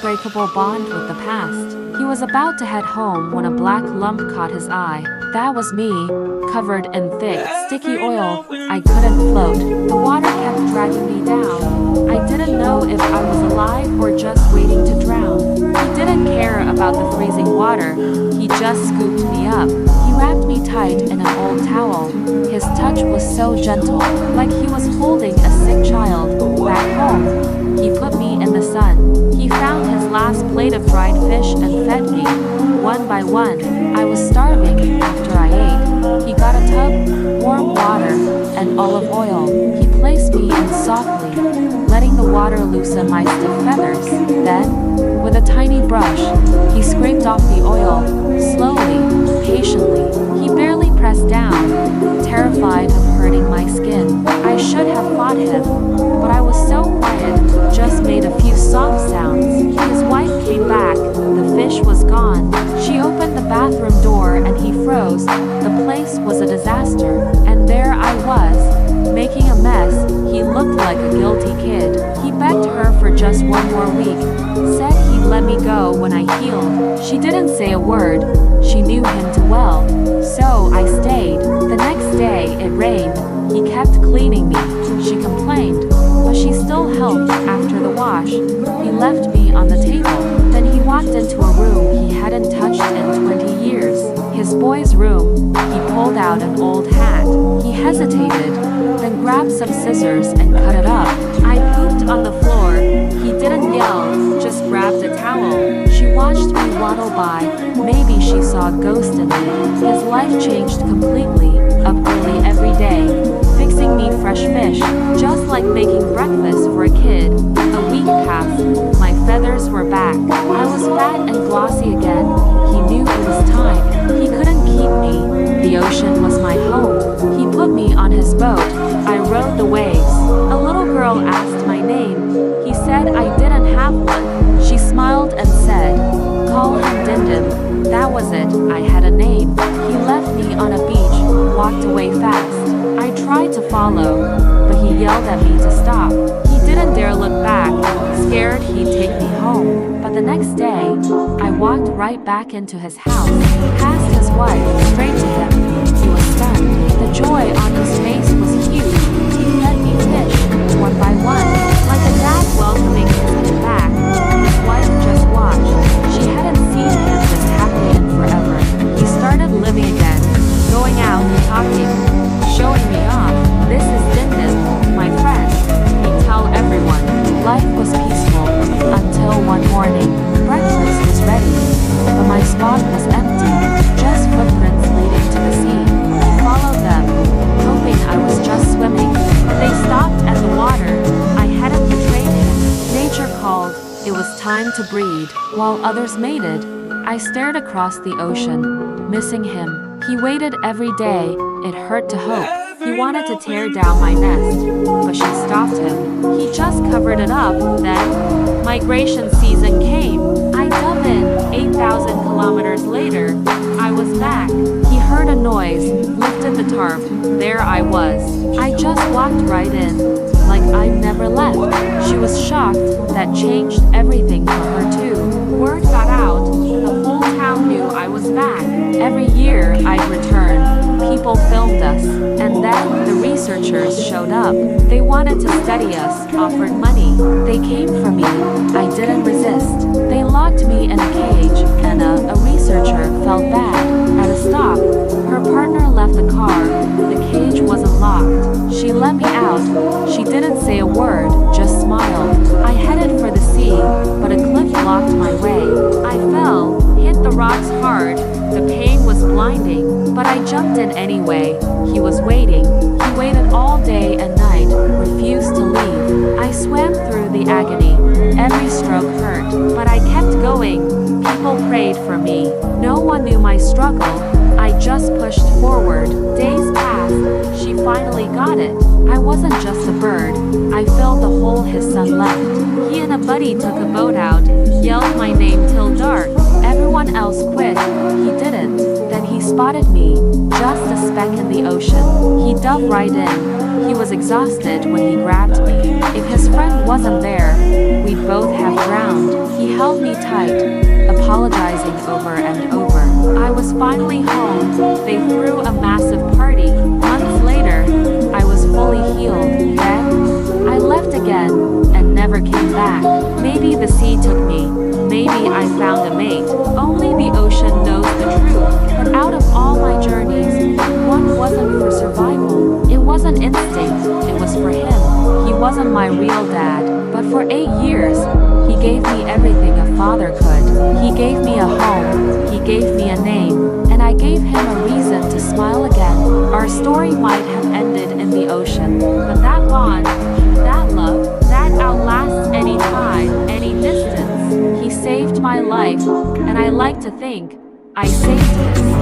unbreakable bond with the past. He was about to head home when a black lump caught his eye. That was me, covered in thick, sticky oil. I couldn't float. The water kept dragging me down. I didn't know if I was alive or just waiting to drown. He didn't care about the freezing water. He just scooped me up. He wrapped me tight in an old towel. His touch was so gentle, like he was holding a sick child. Back home, he put me in the sun. He found his last plate of dried fish and fed me. One by one, I was starving after I ate. He got a tub, warm water, and olive oil. He placed me in softly, letting the water loosen my stiff feathers. Then, with a tiny brush, he scraped off the oil, slowly, patiently. He barely pressed down, terrified of hurting my skin. I should have fought him, but I was so quiet, just made a few soft sounds. His wife came back. The fish was gone. She opened the bathroom door and he froze. The place was a disaster, and there I was, making a mess. He looked like a guilty kid. He begged her for just one more week, said he'd let me go when I healed. She didn't say a word. She knew him too well. So I stayed. The next day it rained. He kept cleaning me. She complained, but she still helped after the wash. He left me on the table. Then he walked into a room he hadn't touched in 20 years. His boy's room. He pulled out an old hat. He hesitated, then grabbed some scissors and cut it up. I pooped on the floor. He didn't yell, just grabbed a towel. She watched me waddle by. Maybe she saw a ghost in me. His life changed completely, up early every day, fixing me fresh fish, just like making breakfast for a kid. A week passed. My feathers were back. I was fat and glossy again. He knew it was time. He couldn't keep me. The ocean was my home. He put me on his boat. I rode the waves. A little girl asked my name. He said I didn't have one. She smiled and said, "Call him Dindim." That was it. I had a name. He left me on a beach, walked away fast. I tried to follow, but he yelled at me to stop. He didn't dare look back, scared he'd take me home. But the next day, I walked right back into his house, past his wife, straight to him. He was stunned. The joy on his face was huge. He fed me fish, one by one, like a dad welcoming his kid back. His wife just watched. She hadn't seen him this happy in forever. He started living again, going out and talking, showing me off. "This is Dindim, my friend," he'd tell everyone. Life was peaceful, until one morning, breakfast was ready, but my spot was empty, just footprints leading to the sea. I followed them, hoping I was just swimming. They stopped at the water. I hadn't betrayed him. Nature called. It was time to breed. While others mated, I stared across the ocean, missing him. He waited every day. It hurt to hope. He wanted to tear down my nest, but she stopped him. He just covered it up. Then, migration season came. I dove in. 8,000 kilometers later, I was back. He heard a noise, lifted the tarp. There I was. I just walked right in, like I'd never left. She was shocked. That changed everything for her too. Word got out. The whole town knew I was back. Every year I'd return. People filmed us, and then the researchers showed up. They wanted to study us, offered money. They came for me. I didn't resist. They locked me in a cage, and a researcher felt bad. At a stop, her partner left the car. The cage wasn't locked. She let me out. She didn't say a word, just smiled. I headed for the sea, but a cliff blocked my way. I fell, hit the rocks hard. The pain was blinding, but I jumped in anyway. He was waiting. He waited all day and night, refused to leave. I swam through the agony. Every stroke hurt, but I kept going. People prayed for me. No one knew my struggle. I just pushed forward. Days passed. She finally got it. I wasn't just a bird. I filled the hole his son left. He and a buddy took a boat out, yelled my name till dark. Everyone else quit. He didn't. Then he spotted me, just a speck in the ocean. He dove right in. He was exhausted when he grabbed me. If his friend wasn't there, we'd both have drowned. He held me tight, apologizing over and over. I was finally home. They threw a massive party. Months later, I was fully healed. Then, I left again and never came back. Maybe the sea took me. Maybe I found a mate. Only the ocean knows the truth. But out of all my journeys, one wasn't for survival. It wasn't instinct, it was for him. He wasn't my real dad, but for 8 years, he gave me everything a father could. He gave me a home, he gave me a name, and I gave him a reason to smile again. Our story might have ended in the ocean, but that bond, that love, that outlasts any tide, any distance. He saved my life, and I like to think I saved his.